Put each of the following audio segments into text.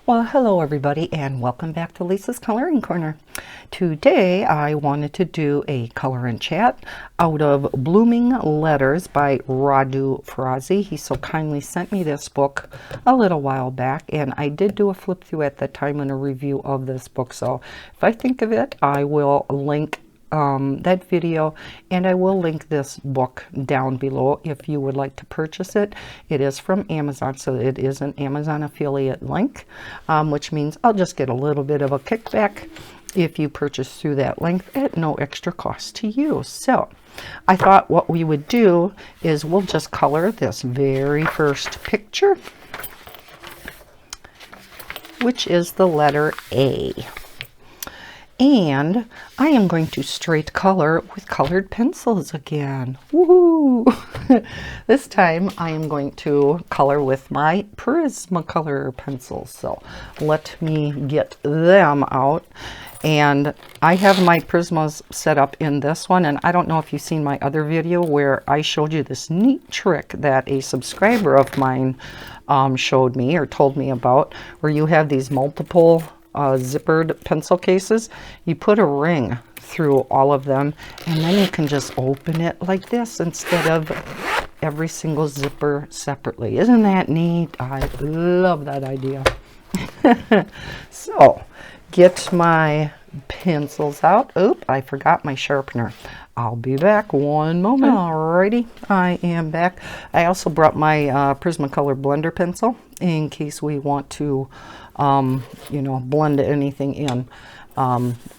Well, hello everybody and welcome back to Lisa's Coloring Corner. Today I wanted to do a color and chat out of Blooming Letters by Radu Frasie. He so kindly sent me this book a little while back, and I did do a flip through at the time in a review of this book. So if I think of it, I will link that video, and I will link this book down below if you would like to purchase it. It is from Amazon, so it is an Amazon affiliate link, which means I'll just get a little bit of a kickback if you purchase through that link at no extra cost to you. So I thought what we would do is we'll just color this very first picture, which is the letter A. And I am going to straight color with colored pencils again. Woohoo! This time I am going to color with my Prismacolor pencils. So let me get them out. And I have my Prismas set up in this one, and I don't know if you've seen my other video where I showed you this neat trick that a subscriber of mine showed me or told me about, where you have these multiple zippered pencil cases. You put a ring through all of them, and then you can just open it like this instead of every single zipper separately. Isn't that neat? I love that idea. So get my pencils out. Oop, I forgot my sharpener. I'll be back one moment. Alrighty, I am back. I also brought my Prismacolor blender pencil in case we want to you know, blend anything in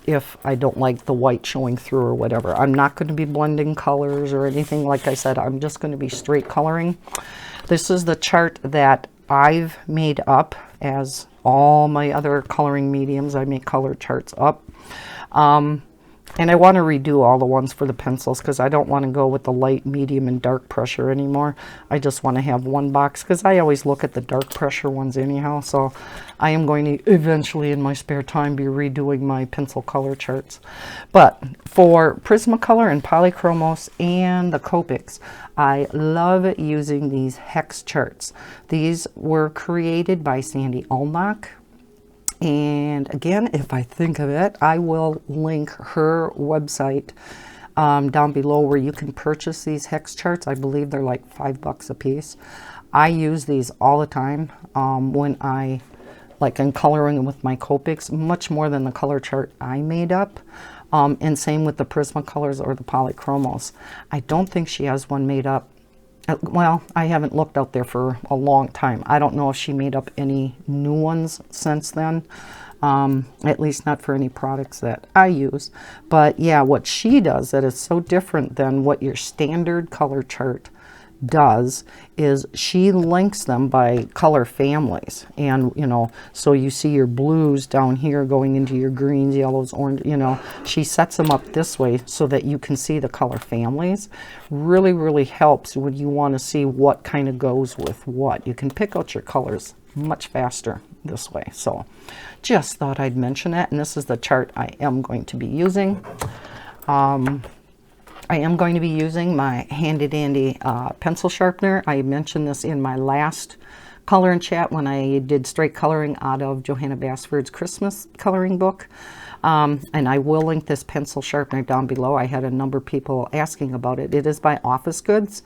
if I don't like the white showing through or whatever. I'm not going to be blending colors or anything. Like I said, I'm just going to be straight coloring. This is the chart that I've made up, as all my other coloring mediums. I make color charts up. And I want to redo all the ones for the pencils because I don't want to go with the light, medium, and dark pressure anymore. I just want to have one box because I always look at the dark pressure ones anyhow. So I am going to eventually in my spare time be redoing my pencil color charts. But for Prismacolor and Polychromos and the Copics, I love using these hex charts. These were created by Sandy Allnock. And again, if I think of it, I will link her website down below where you can purchase these hex charts. I believe they're like $5 a piece. I use these all the time when I'm coloring with my Copics, much more than the color chart I made up. And same with the Prismacolors or the Polychromos. I don't think she has one made up. Well, I haven't looked out there for a long time. I don't know if she made up any new ones since then, at least not for any products that I use. But yeah, what she does that is so different than what your standard color chart does is she links them by color families. And you know, so you see your blues down here going into your greens, yellows, orange, you know, she sets them up this way so that you can see the color families. Really helps when you want to see what kind of goes with what. You can pick out your colors much faster this way. So just thought I'd mention that, and this is the chart I am going to be using. I am going to be using my handy dandy pencil sharpener. I mentioned this in my last color and chat when I did straight coloring out of Johanna Basford's Christmas coloring book. And I will link this pencil sharpener down below. I had a number of people asking about it. It is by Office Goods,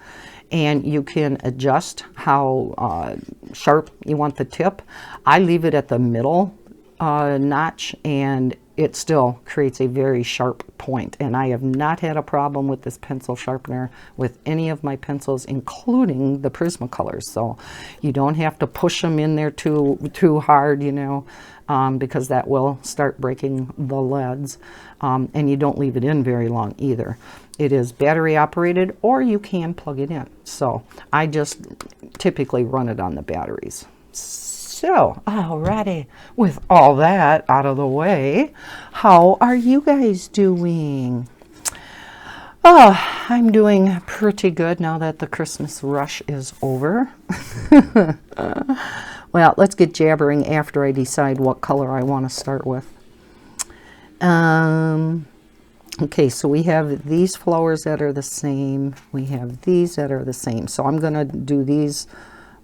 and you can adjust how sharp you want the tip. I leave it at the middle notch, and it still creates a very sharp point. And I have not had a problem with this pencil sharpener with any of my pencils, including the Prismacolors. So you don't have to push them in there too hard, you know, because that will start breaking the leads. And you don't leave it in very long either. It is battery operated, or you can plug it in. So I just typically run it on the batteries. So, alrighty, with all that out of the way, how are you guys doing? Oh, I'm doing pretty good now that the Christmas rush is over. Well, let's get jabbering after I decide what color I want to start with. Okay, so we have these flowers that are the same. We have these that are the same. So I'm going to do these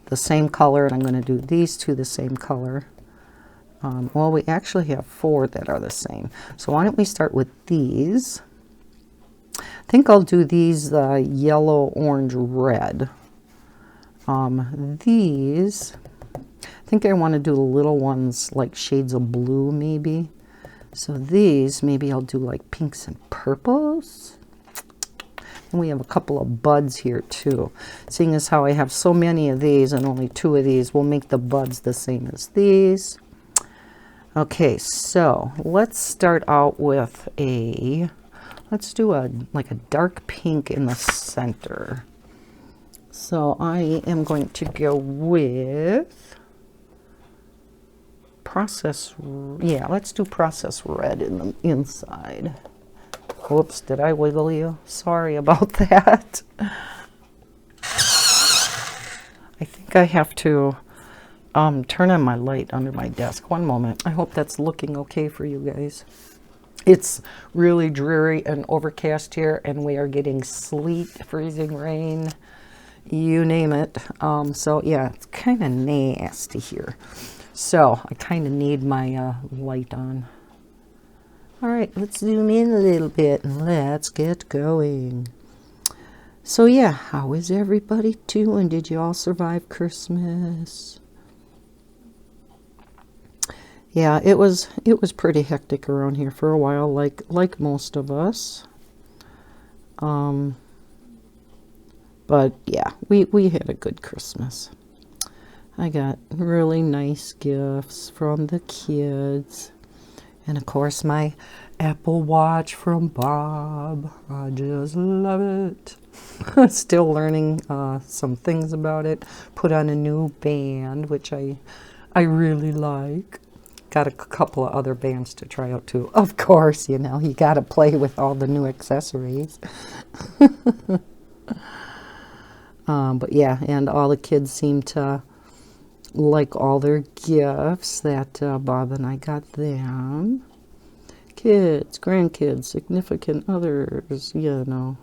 the same color, and I'm going to do these two the same color. Well, we actually have 4 that are the same. So why don't we start with these? I think I'll do these yellow, orange, red. These, I think I want to do the little ones like shades of blue maybe. So these, maybe I'll do like pinks and purples. And we have a couple of buds here too. Seeing as how I have so many of these and only 2 of these, we'll make the buds the same as these. Okay, so let's start out with let's do like a dark pink in the center. So I am going to go with let's do process red in the inside. Whoops, did I wiggle you? Sorry about that. I think I have to turn on my light under my desk. One moment. I hope that's looking okay for you guys. It's really dreary and overcast here, and we are getting sleet, freezing rain, you name it. So yeah, it's kind of nasty here. So I kind of need my light on. All right, let's zoom in a little bit and let's get going. So yeah, how is everybody doing? Did you all survive Christmas? Yeah, it was pretty hectic around here for a while, like most of us. But yeah, we had a good Christmas. I got really nice gifts from the kids. And of course my Apple Watch from Bob. I just love it. Still learning some things about it. Put on a new band, which I really like. Got a couple of other bands to try out too. Of course, you know, you got to play with all the new accessories. But yeah, and all the kids seem to like all their gifts that Bob and I got them. Kids, grandkids, significant others, you know.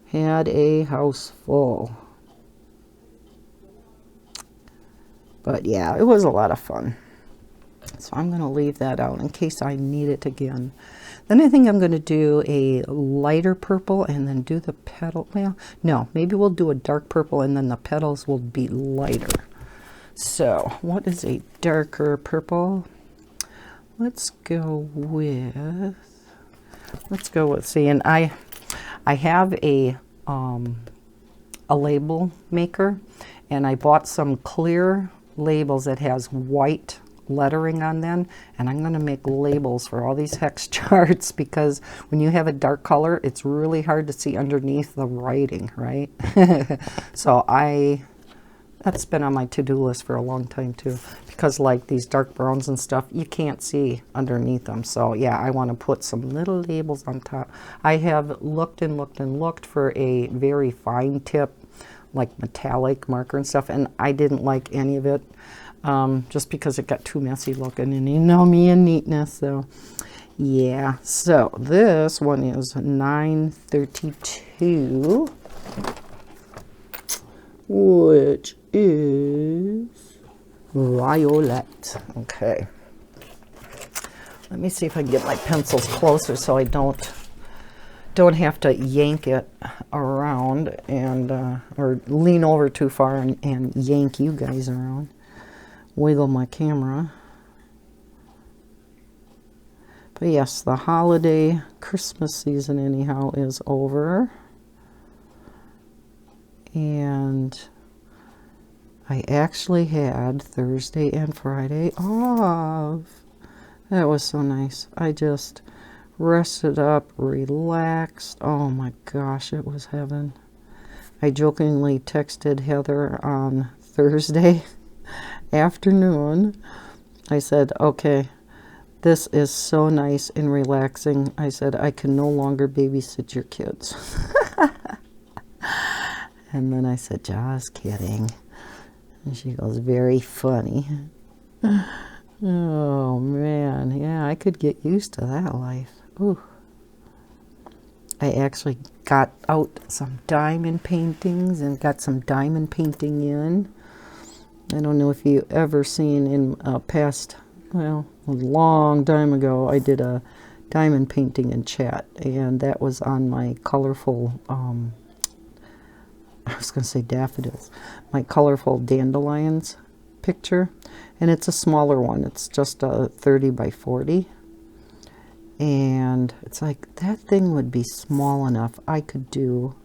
Had a house full. But yeah, it was a lot of fun. So I'm going to leave that out in case I need it again. Then I think I'm going to do a lighter purple and then do the petal. Well, no, maybe we'll do a dark purple and then the petals will be lighter. So what is a darker purple? Let's go with, see, and I have a label maker, and I bought some clear labels that has white lettering on them, and I'm going to make labels for all these hex charts because when you have a dark color, it's really hard to see underneath the writing, right? So that's been on my to-do list for a long time too, because like these dark browns and stuff, you can't see underneath them. So yeah, I want to put some little labels on top. I have looked and looked and looked for a very fine tip, like metallic marker and stuff, and I didn't like any of it. Just because it got too messy looking, and you know me and neatness, so yeah. So this one is 932, which is violet. Okay, let me see if I can get my pencils closer so I don't have to yank it around and or lean over too far and yank you guys around. Wiggle my camera. But yes, the holiday Christmas season anyhow is over. And I actually had Thursday and Friday off. That was so nice. I just rested up, relaxed. Oh my gosh, it was heaven. I jokingly texted Heather on Thursday afternoon. I said, okay, this is so nice and relaxing. I said, I can no longer babysit your kids. And then I said, just kidding. And she goes, very funny. Oh man, yeah, I could get used to that life. Ooh. I actually got out some diamond paintings and got some diamond painting in. I don't know if you've ever seen in past well, a long time ago, I did a diamond painting in chat, and that was on my colorful, I was going to say daffodils, my colorful dandelions picture, and it's a smaller one. It's just a 30 by 40, and it's like, that thing would be small enough I could do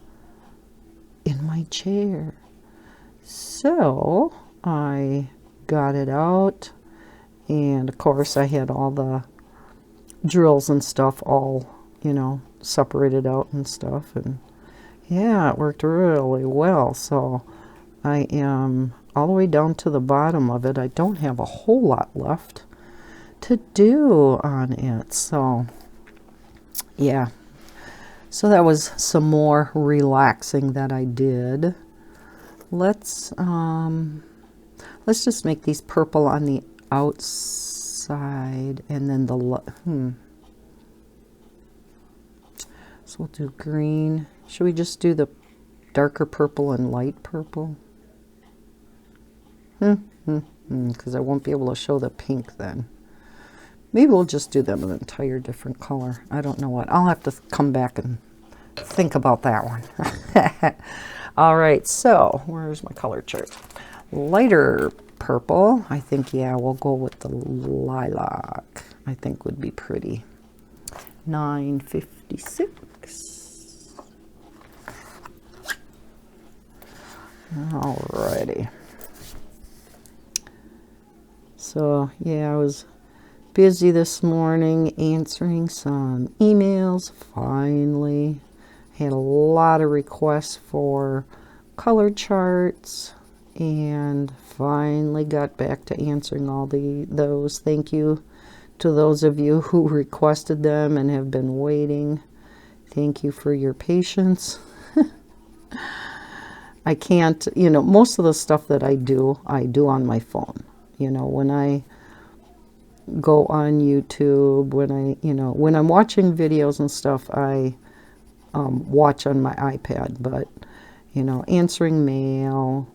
in my chair. So I got it out, and of course I had all the drills and stuff all, you know, separated out and stuff, and yeah, it worked really well. So I am all the way down to the bottom of it. I don't have a whole lot left to do on it. So yeah, so that was some more relaxing that I did. Let's just make these purple on the outside, and then so we'll do green. Should we just do the darker purple and light purple? Because I won't be able to show the pink then. Maybe we'll just do them an entire different color. I don't know what. I'll have to come back and think about that one. All right, so where's my color chart? Lighter purple. I think, yeah, we'll go with the lilac. I think would be pretty. 956. Alrighty. So yeah, I was busy this morning answering some emails. Finally, had a lot of requests for color charts, and finally got back to answering all those. Thank you to those of you who requested them and have been waiting. Thank you for your patience. I can't, you know, most of the stuff that I do on my phone. You know, when I go on YouTube, when I'm watching videos and stuff, I watch on my iPad. But, you know, answering mail,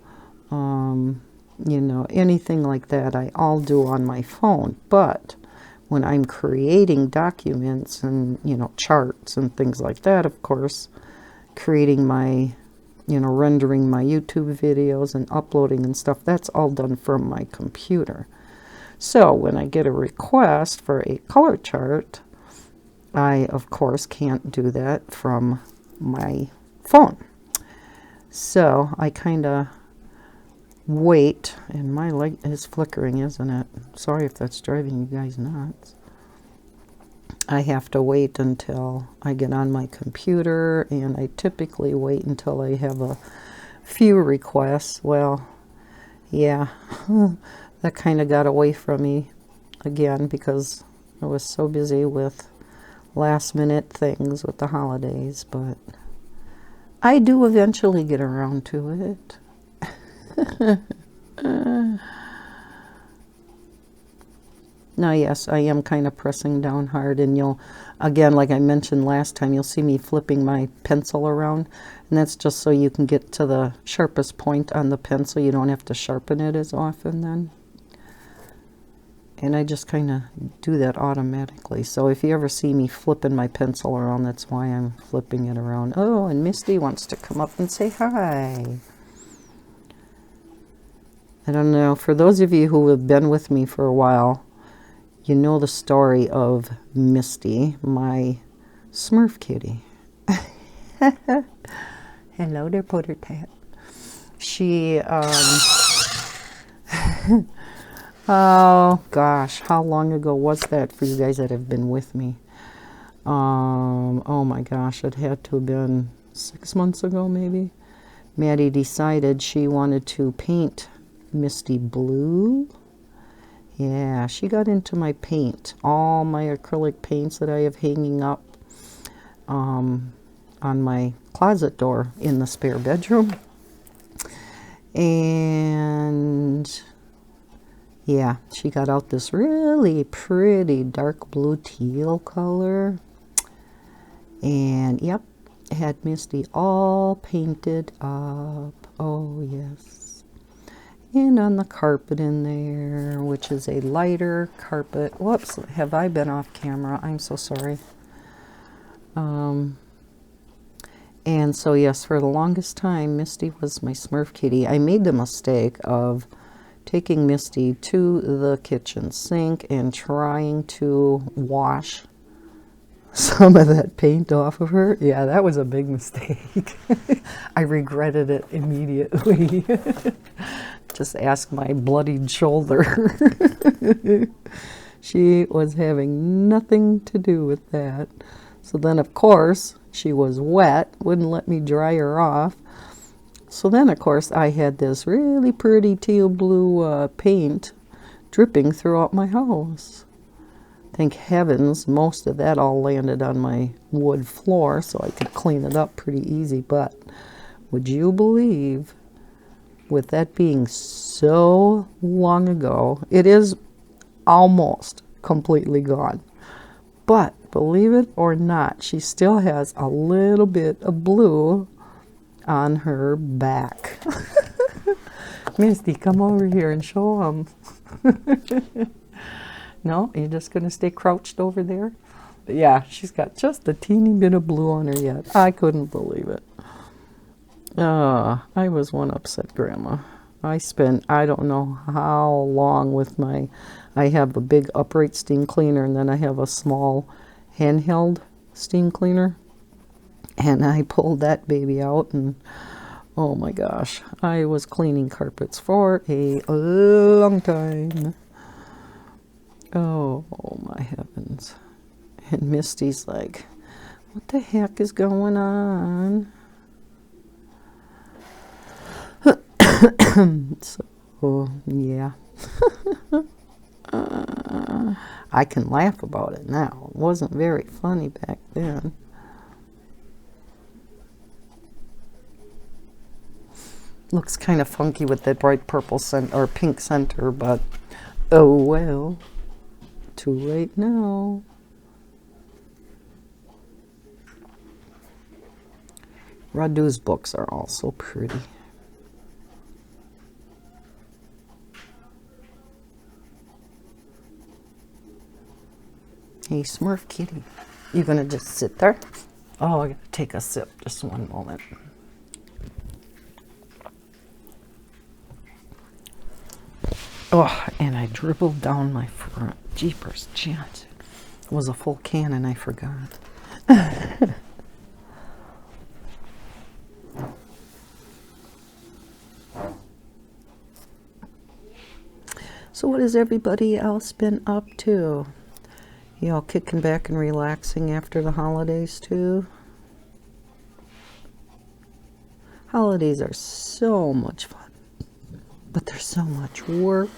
you know, anything like that, I all do on my phone. But when I'm creating documents and, you know, charts and things like that, of course, creating my, you know, rendering my YouTube videos and uploading and stuff, that's all done from my computer. So when I get a request for a color chart, I, of course, can't do that from my phone. So I kind of wait, and my light is flickering, isn't it? Sorry if that's driving you guys nuts. I have to wait until I get on my computer, and I typically wait until I have a few requests. Well, yeah, that kind of got away from me again because I was so busy with last minute things with the holidays, but I do eventually get around to it. Now, yes, I am kind of pressing down hard, and you'll, again, like I mentioned last time, you'll see me flipping my pencil around, and that's just so you can get to the sharpest point on the pencil. You don't have to sharpen it as often then. And I just kind of do that automatically. So if you ever see me flipping my pencil around, that's why I'm flipping it around. Oh, and Misty wants to come up and say hi. I don't know, for those of you who have been with me for a while, you know the story of Misty, my Smurf kitty. Hello there, Putter Tat. She, oh gosh, how long ago was that for you guys that have been with me? Oh my gosh, it had to have been 6 months ago maybe. Maddie decided she wanted to paint Misty blue. Yeah, she got into my paint, all my acrylic paints that I have hanging up on my closet door in the spare bedroom. And yeah, she got out this really pretty dark blue teal color. And yep, had Misty all painted up. Oh yes. And on the carpet in there, which is a lighter carpet. Whoops, have I been off camera? I'm so sorry. And so yes, for the longest time, Misty was my Smurf kitty. I made the mistake of taking Misty to the kitchen sink and trying to wash some of that paint off of her. Yeah, that was a big mistake. I regretted it immediately. Just ask my bloodied shoulder. She was having nothing to do with that. So then, of course, she was wet, wouldn't let me dry her off. So then, of course, I had this really pretty teal blue paint dripping throughout my house. Thank heavens, most of that all landed on my wood floor, so I could clean it up pretty easy. But would you believe, with that being so long ago, it is almost completely gone. But believe it or not, she still has a little bit of blue on her back. Misty, come over here and show them. No, you're just going to stay crouched over there? But yeah, she's got just a teeny bit of blue on her yet. I couldn't believe it. I was one upset grandma. I spent, I don't know how long with my, I have a big upright steam cleaner, and then I have a small handheld steam cleaner. And I pulled that baby out, and oh my gosh, I was cleaning carpets for a long time. Oh my heavens. And Misty's like, what the heck is going on? So, yeah. I can laugh about it now. It wasn't very funny back then. Looks kind of funky with that bright purple center or pink center, but oh well. Too late now. Radu's books are also pretty. Hey, Smurf kitty, you gonna just sit there? Oh, I gotta take a sip. Just one moment. Oh, and I dribbled down my front. Jeepers, chance. It was a full can and I forgot. So what has everybody else been up to? You all kicking back and relaxing after the holidays too? Holidays are so much fun, but there's so much work.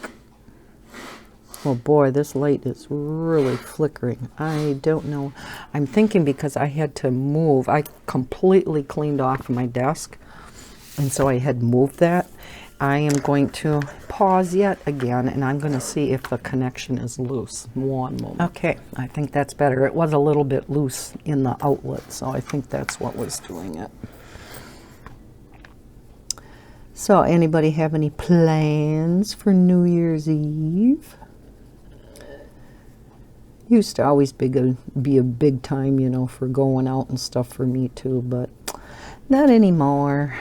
Oh boy, this light is really flickering. I don't know. I'm thinking because I had to move. I completely cleaned off my desk, and so I had moved that. I am going to pause yet again, and I'm going to see if the connection is loose. One moment. Okay, I think that's better. It was a little bit loose in the outlet, so I think that's what was doing it. So, anybody have any plans for New Year's Eve? Used to always be a big time, you know, for going out and stuff for me too, but not anymore.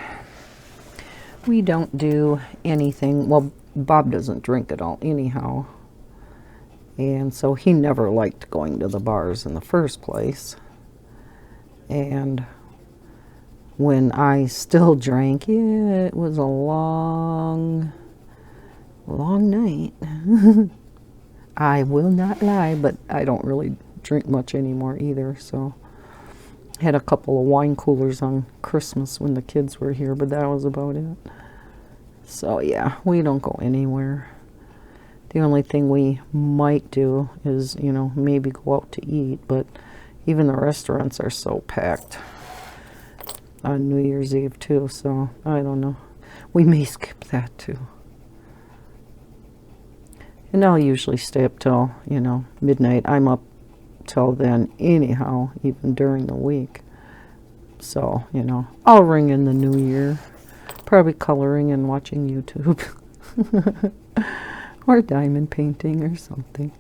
We don't do anything. Well, Bob doesn't drink at all anyhow. And so he never liked going to the bars in the first place. And when I still drank, yeah, it was a long night. I will not lie, but I don't really drink much anymore either, so had a couple of wine coolers on Christmas when the kids were here, but that was about it. So yeah, we don't go anywhere. The only thing we might do is, you know, maybe go out to eat, but even the restaurants are so packed on New Year's Eve too, so I don't know. We may skip that too. And I'll usually stay up till, you know, midnight. I'm up till then anyhow, even during the week. So, you know, I'll ring in the new year. Probably coloring and watching YouTube. or diamond painting or something.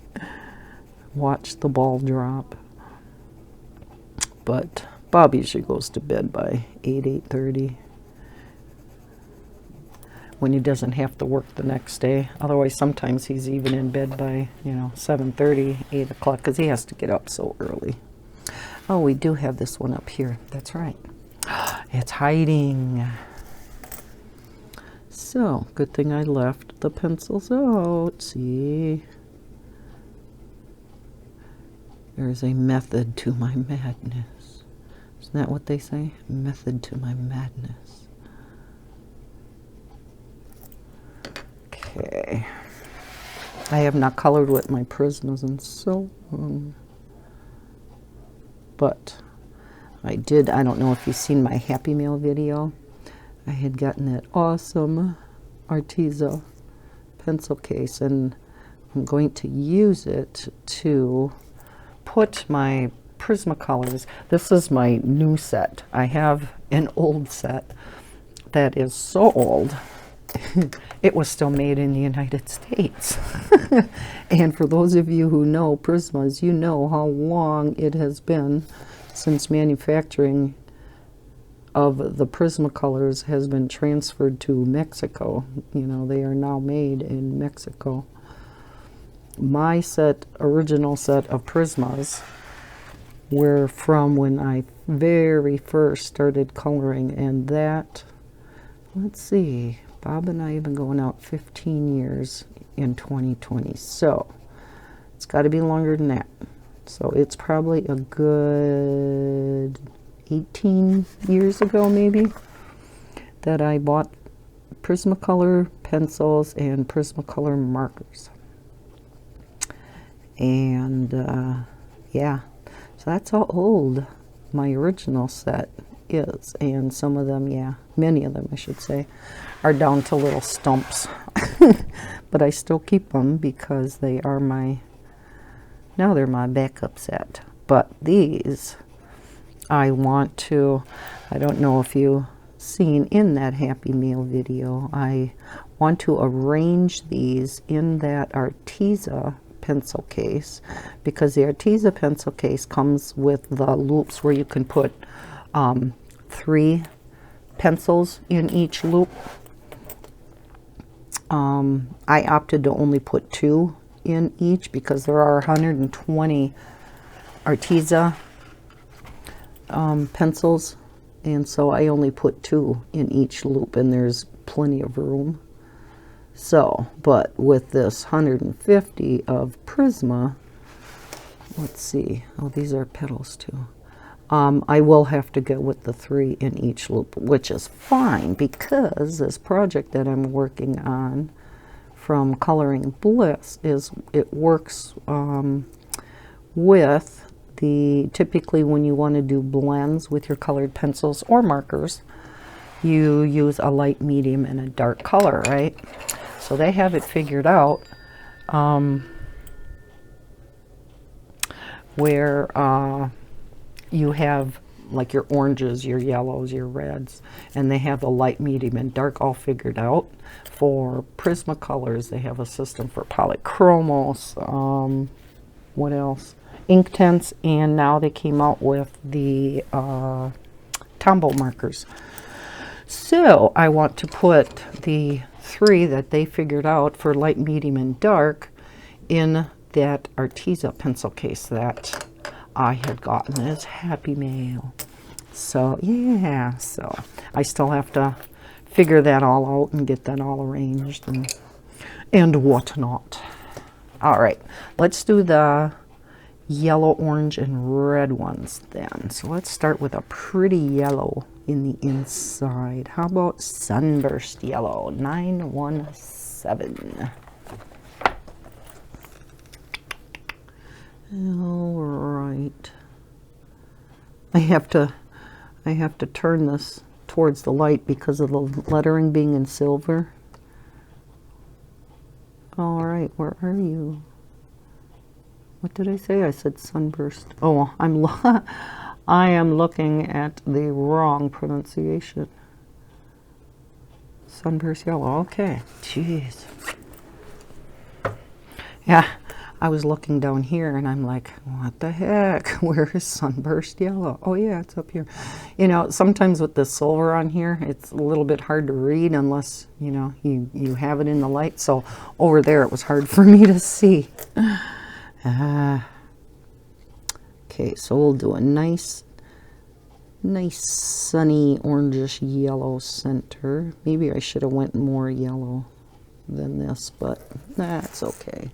Watch the ball drop. But Bob usually goes to bed by 8:30 when he doesn't have to work the next day. Otherwise, sometimes he's even in bed by, 7:30, 8 o'clock, because he has to get up so early. Oh, we do have this one up here. That's right. It's hiding. So, good thing I left the pencils out. See? There's a method to my madness. Isn't that what they say? Method to my madness. Okay. I have not colored with my Prismas in so long. But I did, I don't know if you've seen my Happy Mail video. I had gotten that awesome Arteza pencil case, and I'm going to use it to put my Prismacolors. This is my new set. I have an old set that is so old. It was still made in the United States. And for those of you who know Prismas, you know how long it has been since manufacturing of the Prismacolors has been transferred to Mexico. They are now made in Mexico. My original set of Prismas were from when I very first started coloring, and that, let's see, Bob and I have been going out 15 years in 2020, so it's got to be longer than that. So it's probably a good 18 years ago maybe that I bought Prismacolor pencils and Prismacolor markers. And yeah, so that's how old my original set is. And some of them, yeah, many of them I should say, are down to little stumps. But I still keep them because they are now they're my backup set. But these I want to, I don't know if you've seen in that Happy Meal video, I want to arrange these in that Arteza pencil case, because the Arteza pencil case comes with the loops where you can put 3 pencils in each loop. I opted to only put 2 in each because there are 120 Arteza pencils, and so I only put 2 in each loop, and there's plenty of room. So, but with this 150 of Prisma, let's see, oh, these are petals too. I will have to go with the 3 in each loop, which is fine because this project that I'm working on from Coloring Bliss it works with typically when you want to do blends with your colored pencils or markers, you use a light, medium, and a dark color, right? So they have it figured out where you have like your oranges, your yellows, your reds, and they have the light, medium, and dark all figured out. For Prismacolors, they have a system for polychromos, what else? Inktense, and now they came out with the Tombow markers. So I want to put the 3 that they figured out for light, medium, and dark in that Arteza pencil case that I had gotten as Happy Mail. So yeah, so I still have to figure that all out and get that all arranged and whatnot. All right, let's do the yellow, orange, and red ones then. So let's start with a pretty yellow in the inside. How about Sunburst Yellow 917? All right. I have to turn this towards the light because of the lettering being in silver. All right, where are you? What did I say? I said sunburst. Oh, I am looking at the wrong pronunciation. Sunburst yellow. Okay. Jeez. Yeah, I was looking down here and I'm like, what the heck? Where is sunburst yellow? Oh yeah, it's up here. You know, sometimes with the silver on here, it's a little bit hard to read unless, you know, you have it in the light. So over there it was hard for me to see. Okay, so we'll do a nice sunny orangish yellow center. Maybe I should have went more yellow than this, but that's okay.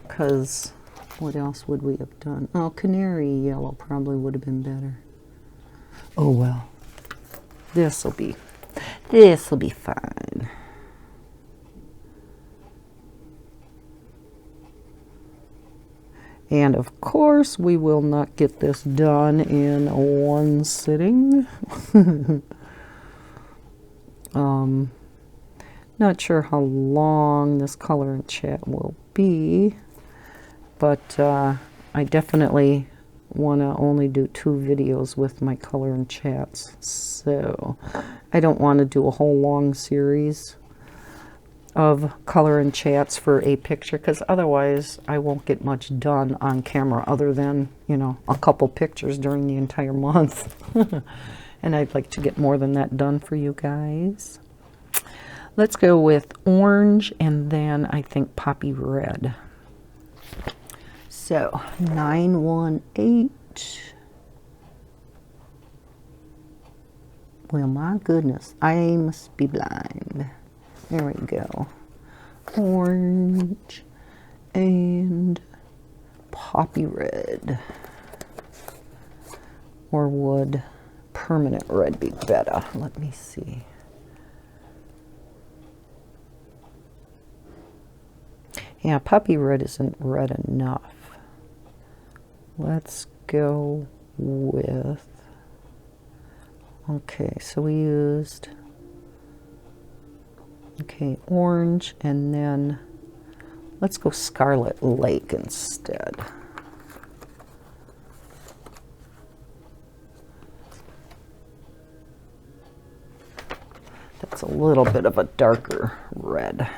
Because what else would we have done? Oh, canary yellow probably would have been better. Oh well. This'll be fine. And of course, we will not get this done in one sitting. Not sure how long this color and chat will be, but I definitely want to only do 2 videos with my color and chats. So I don't want to do a whole long series of color and chats for a picture, because otherwise I won't get much done on camera other than, you know, a couple pictures during the entire month. And I'd like to get more than that done for you guys. Let's go with orange and then I think poppy red. So 918. Well, my goodness, I must be blind. There we go. Orange and poppy red. Or would permanent red be better? Let me see. Yeah, poppy red isn't red enough. Let's go with, okay, so we used, okay, orange, and then let's go Scarlet Lake instead. That's a little bit of a darker red.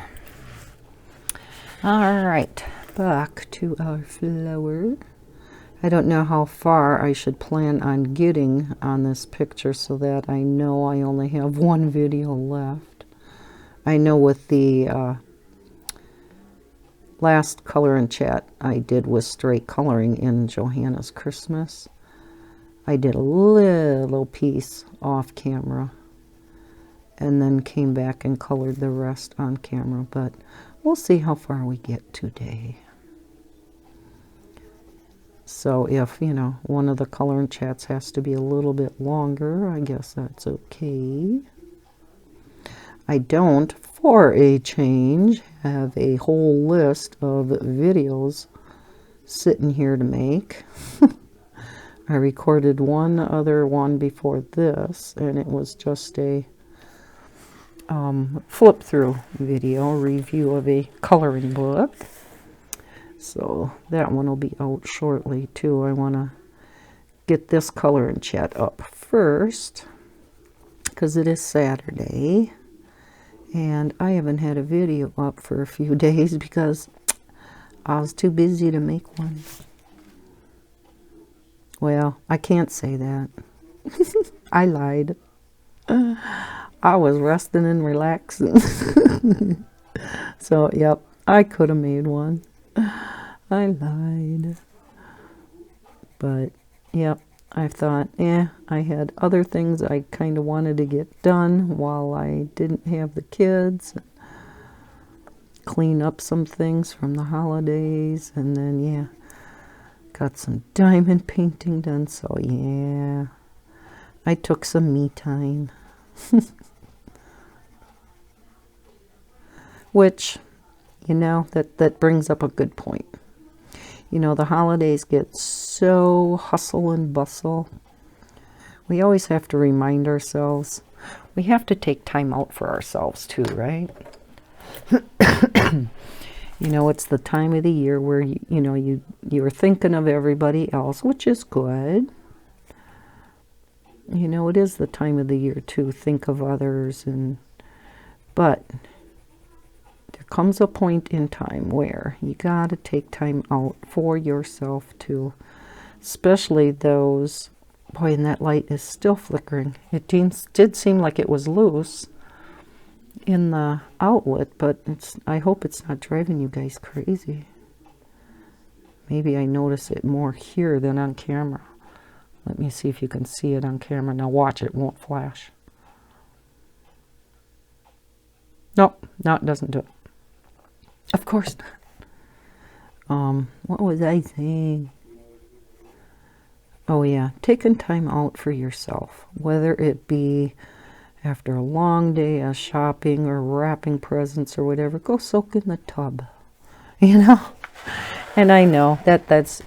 All right, back to our flower. I don't know how far I should plan on getting on this picture so that I know I only have 1 video left. I know with the last color and chat I did with straight coloring in Johanna's Christmas, I did a little piece off camera and then came back and colored the rest on camera, but we'll see how far we get today. So if, you know, one of the color and chats has to be a little bit longer, I guess that's okay. I don't, for a change, have a whole list of videos sitting here to make. I recorded one other one before this, and it was just a flip through video review of a coloring book. So that one will be out shortly too. I want to get this color and chat up first because it is Saturday and I haven't had a video up for a few days because I was too busy to make one. Well, I can't say that. I lied. I was resting and relaxing. So, yep, I could have made one. I lied. But, yep, I thought, I had other things I kind of wanted to get done while I didn't have the kids. Clean up some things from the holidays. And then, got some diamond painting done. So, I took some me time. Which, you know, that brings up a good point. You know, the holidays get so hustle and bustle. We always have to remind ourselves. We have to take time out for ourselves too, right? You know, it's the time of the year where, you're thinking of everybody else, which is good. You know, it is the time of the year to think of others and But there comes a point in time where you got to take time out for yourself too. Especially those, boy, and that light is still flickering. It did seem like it was loose in the outlet, but I hope it's not driving you guys crazy. Maybe I notice it more here than on camera. Let me see if you can see it on camera. Now watch, it won't flash. Nope, no, it doesn't do it. Of course not. What was I saying? Oh yeah, taking time out for yourself, whether it be after a long day of shopping or wrapping presents or whatever, go soak in the tub, you know? And I know that's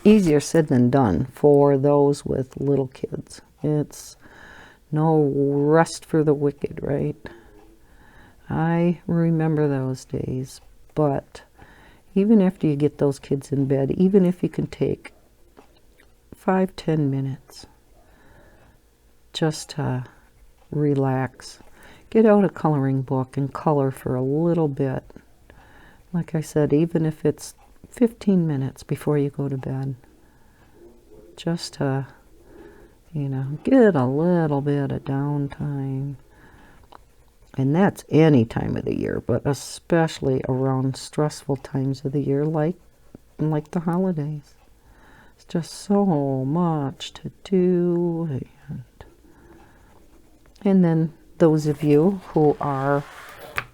easier said than done for those with little kids. It's no rest for the wicked, right? I remember those days, but even after you get those kids in bed, even if you can take 5-10 minutes just to relax, get out a coloring book and color for a little bit. Like I said, even if it's 15 minutes before you go to bed, just to, you know, get a little bit of downtime. And that's any time of the year, but especially around stressful times of the year, like the holidays. It's just so much to do. And then those of you who are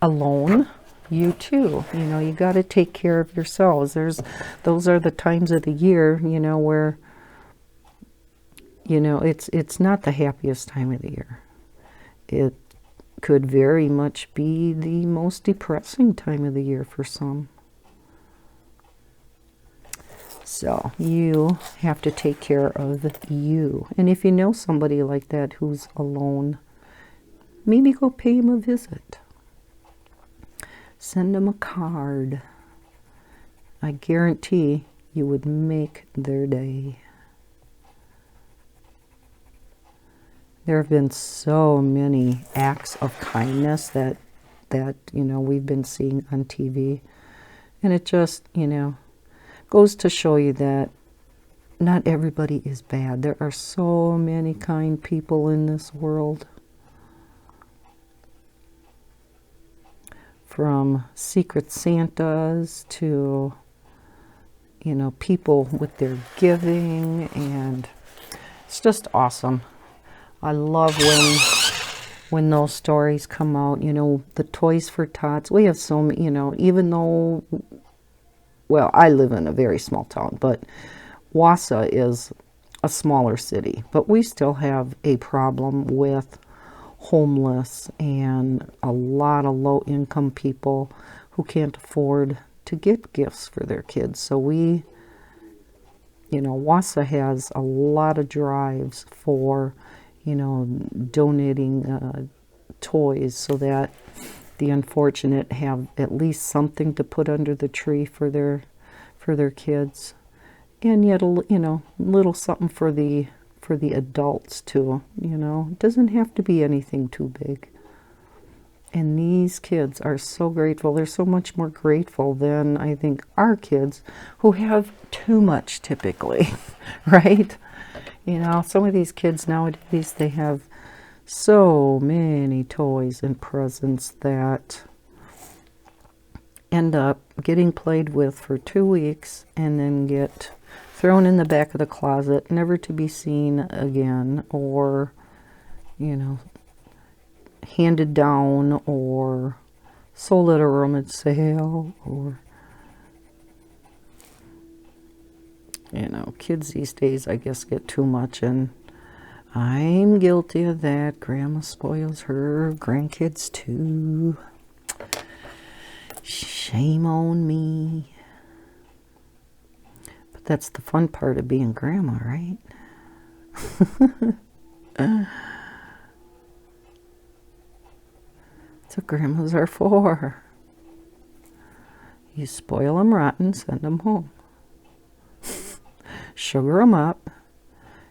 alone, you too, you know, you got to take care of yourselves. Those are the times of the year, you know, where, you know, it's not the happiest time of the year. It could very much be the most depressing time of the year for some. So you have to take care of you. And if you know somebody like that who's alone, maybe go pay him a visit. Send them a card. I guarantee you would make their day. There have been so many acts of kindness that you know, we've been seeing on TV. And it just, you know, goes to show you that not everybody is bad. There are so many kind people in this world. From Secret Santas to, you know, people with their giving, and it's just awesome. I love when those stories come out, you know, the Toys for Tots. We have so many, you know, even though, well, I live in a very small town, but Wausau is a smaller city, but we still have a problem with homeless and a lot of low-income people who can't afford to get gifts for their kids. So we, you know, Wausau has a lot of drives for, you know, donating toys so that the unfortunate have at least something to put under the tree for their kids, and yet you know, little something for the adults too. You know, it doesn't have to be anything too big. And these kids are so grateful. They're so much more grateful than I think our kids, who have too much typically, right? You know, some of these kids nowadays, they have so many toys and presents that end up getting played with for 2 weeks and then get thrown in the back of the closet, never to be seen again, or, you know, handed down or sold at a rummage sale, or, you know, kids these days, I guess, get too much, and I'm guilty of that. Grandma spoils her grandkids too. Shame on me. But that's the fun part of being grandma, right? That's what grandmas are for. You spoil them rotten, send them home. Sugar them up.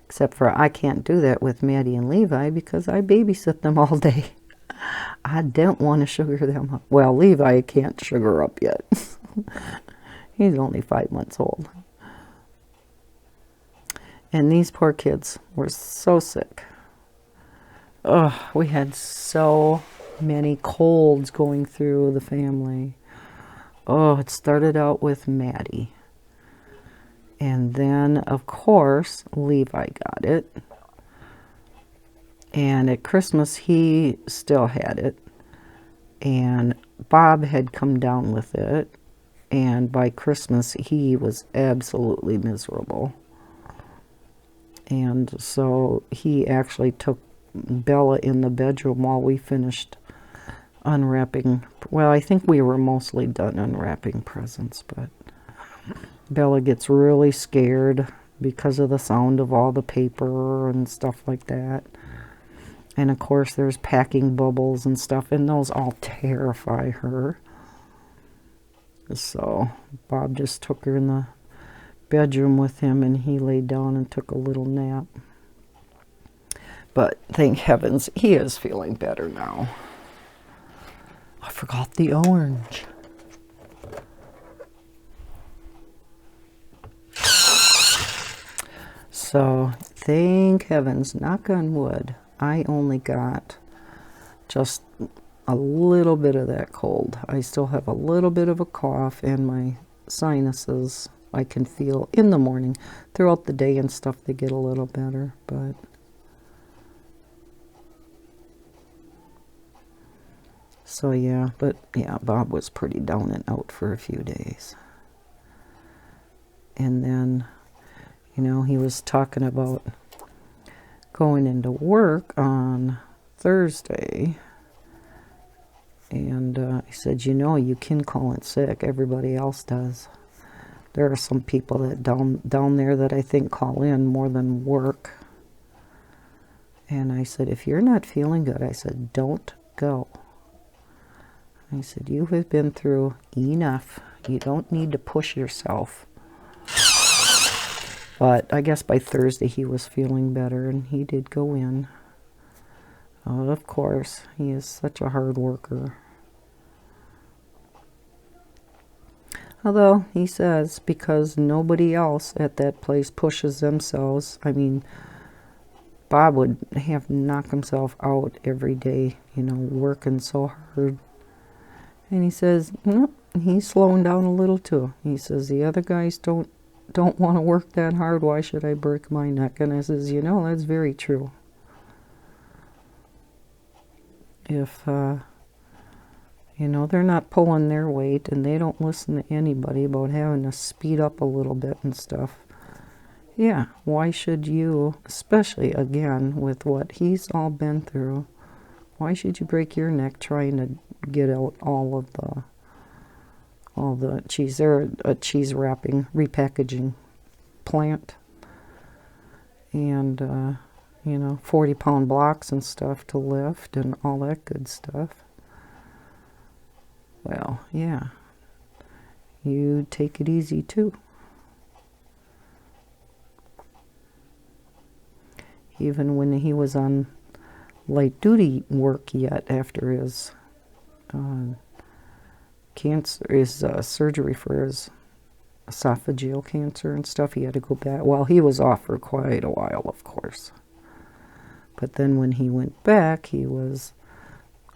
Except for I can't do that with Maddie and Levi because I babysit them all day. I don't want to sugar them up. Well, Levi can't sugar up yet. He's only 5 months old. And these poor kids were so sick. Ugh, we had so many colds going through the family. Oh, it started out with Maddie. And then, of course, Levi got it. And at Christmas, he still had it. And Bob had come down with it. And by Christmas, he was absolutely miserable. And so he actually took Bella in the bedroom while we finished unwrapping. Well, I think we were mostly done unwrapping presents, but Bella gets really scared because of the sound of all the paper and stuff like that. And of course there's packing bubbles and stuff, and those all terrify her. So Bob just took her in the bedroom with him, and he laid down and took a little nap. But thank heavens he is feeling better now. I forgot the orange. So thank heavens, knock on wood, I only got just a little bit of that cold. I still have a little bit of a cough, and my sinuses I can feel in the morning. Throughout the day and stuff, they get a little better, but so yeah, but yeah, Bob was pretty down and out for a few days. And then, you know, he was talking about going into work on Thursday. And he said, you know, you can call in sick. Everybody else does. There are some people that down there that I think call in more than work. And I said, if you're not feeling good, I said, don't go. I said, you have been through enough. You don't need to push yourself. But I guess by Thursday he was feeling better, and he did go in. Of course, he is such a hard worker. Although, he says, because nobody else at that place pushes themselves. I mean, Bob would have to knock himself out every day, you know, working so hard. And he says, no, he's slowing down a little too. He says, the other guys don't want to work that hard. Why should I break my neck? And I says, you know, that's very true. If, you know, they're not pulling their weight, and they don't listen to anybody about having to speed up a little bit and stuff. Yeah, why should you, especially, again, with what he's all been through, why should you break your neck trying to get out all the cheese? They're a cheese wrapping, repackaging plant. And, you know, 40-pound blocks and stuff to lift and all that good stuff. Well, yeah, you take it easy too. Even when he was on light duty work yet after his cancer, his surgery for his esophageal cancer and stuff, he had to go back. Well, he was off for quite a while, of course. But then when he went back, he was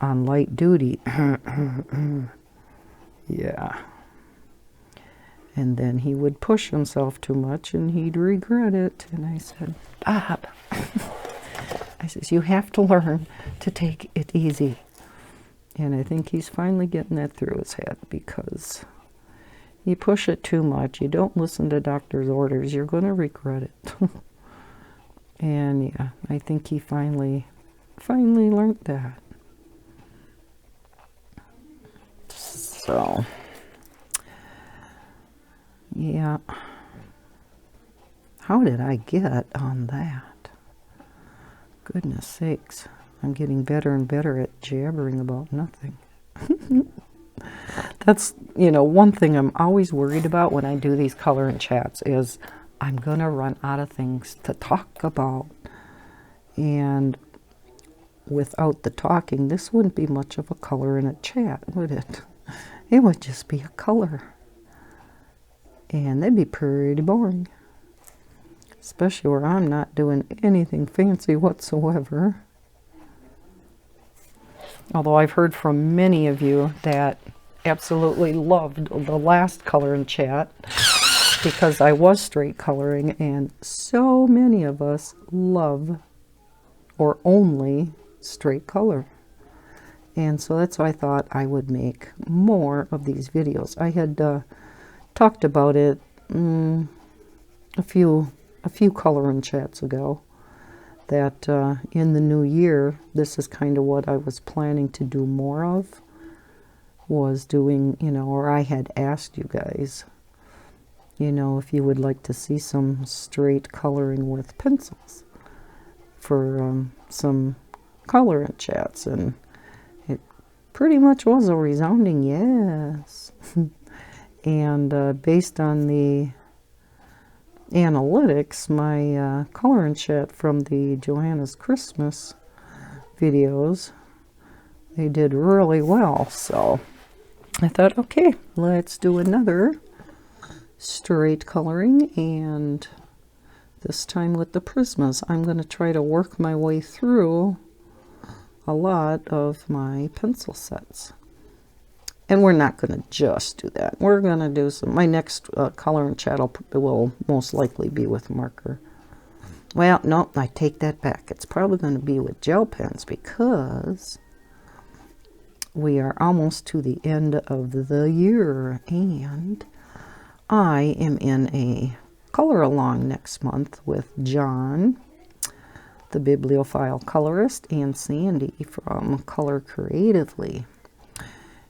on light duty. Yeah. And then he would push himself too much, and he'd regret it. And I said, Bob, I says, you have to learn to take it easy. And I think he's finally getting that through his head, because you push it too much, you don't listen to doctor's orders, you're going to regret it. And yeah, I think he finally learned that. So, yeah. How did I get on that? Goodness sakes. I'm getting better and better at jabbering about nothing. That's, you know, one thing I'm always worried about when I do these color and chats is I'm going to run out of things to talk about. And without the talking, this wouldn't be much of a color in a chat, would it? It would just be a color. And that'd be pretty boring. Especially where I'm not doing anything fancy whatsoever. Although I've heard from many of you that absolutely loved the last color in chat because I was straight coloring, and so many of us love or only straight color. And so that's why I thought I would make more of these videos. I had talked about it a few coloring chats ago, that in the new year, this is kind of what I was planning to do more of, was doing, you know, or I had asked you guys, you know, if you would like to see some straight coloring with pencils for some coloring chats, and it pretty much was a resounding yes. And based on the analytics, my coloring chat from the Johanna's Christmas videos, they did really well. So I thought, okay, let's do another straight coloring, and this time with the Prismas. I'm going to try to work my way through a lot of my pencil sets. And we're not going to just do that. We're going to do some, my next coloring chat will most likely be with marker. Well, no, I take that back. It's probably going to be with gel pens, because we are almost to the end of the year, and I am in a color along next month with John, the bibliophile colorist, and Sandy from Color Creatively.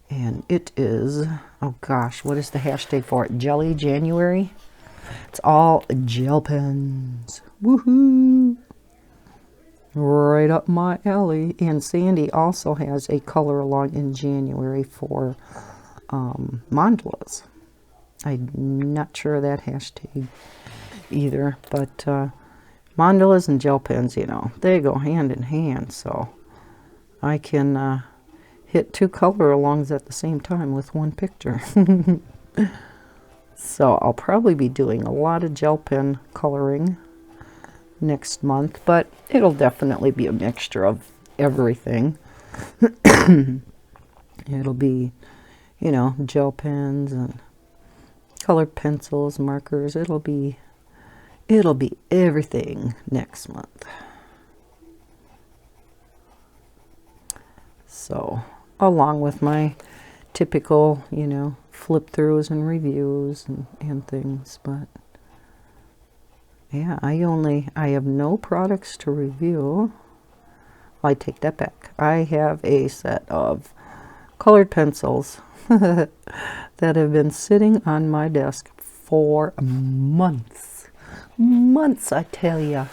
And it is, oh gosh, what is the hashtag for it? Jelly January? It's all gel pens. Woohoo! Right up my alley. And Sandy also has a color along in January for mandalas. I'm not sure of that hashtag either, but mandalas and gel pens, you know, they go hand in hand, so I can hit 2 color alongs at the same time with one picture. So I'll probably be doing a lot of gel pen coloring next month, but it'll definitely be a mixture of everything. It'll be, you know, gel pens and colored pencils, markers. It'll be everything next month. So, along with my typical, you know, flip throughs and reviews and things, but yeah, I have no products to review. I take that back. I have a set of colored pencils that have been sitting on my desk for months. Months, I tell ya.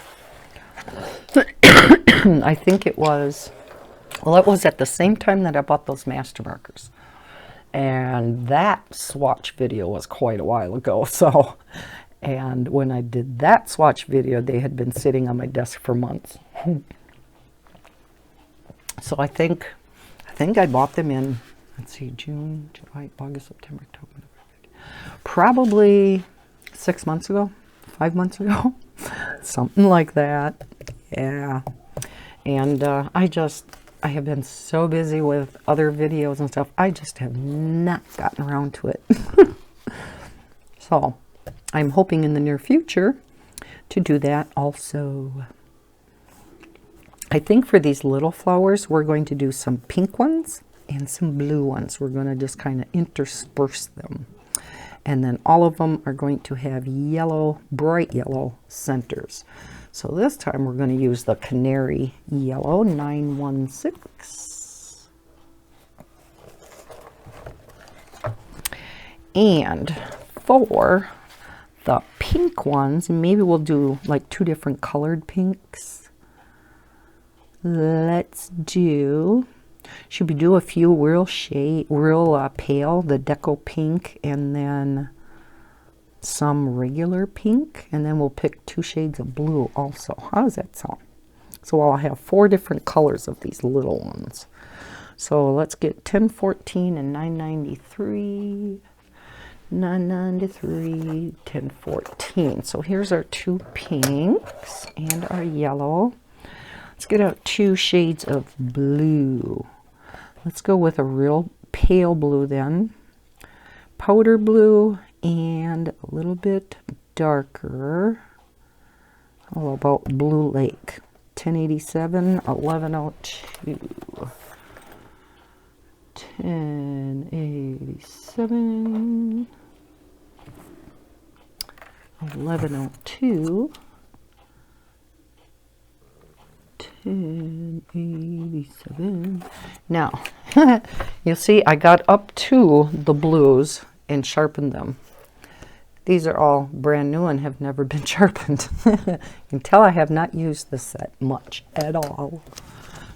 I think it was, well, it was at the same time that I bought those master markers. And that swatch video was quite a while ago. So, and when I did that swatch video, they had been sitting on my desk for months. So I think I bought them in, let's see, June, July, August, September, October, November, probably 6 months ago, 5 months ago, something like that. Yeah. And I have been so busy with other videos and stuff, I just have not gotten around to it. So I'm hoping in the near future to do that also. I think for these little flowers, we're going to do some pink ones and some blue ones. We're going to just kind of intersperse them. And then all of them are going to have yellow, bright yellow centers. So this time we're going to use the Canary Yellow 916. And for the pink ones, maybe we'll do like 2 different colored pinks. Let's do, should we do a few real pale, the Deco Pink, and then some regular pink, and then we'll pick 2 shades of blue also. How does that sound? So I'll have 4 different colors of these little ones. So let's get 1014 and 993. 993, 1014. So here's our 2 pinks and our yellow. Let's get out 2 shades of blue. Let's go with a real pale blue then. Powder blue and a little bit darker. How about Blue Lake? 1087, 1102. 1087, 1102, 1087. Now, you'll see I got up to the blues and sharpened them. These are all brand new and have never been sharpened. You can tell I have not used this set much at all.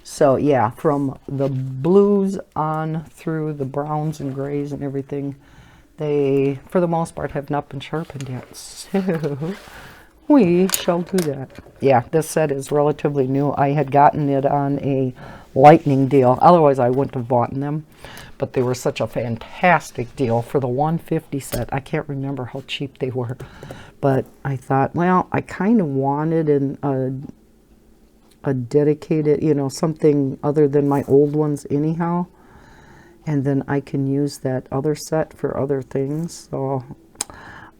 So yeah, from the blues on through the browns and grays and everything, they, for the most part, have not been sharpened yet. So we shall do that. Yeah, this set is relatively new. I had gotten it on a lightning deal. Otherwise, I wouldn't have bought them. But they were such a fantastic deal for the 150 set. I can't remember how cheap they were. But I thought, well, I kind of wanted a dedicated, you know, something other than my old ones anyhow. And then I can use that other set for other things. So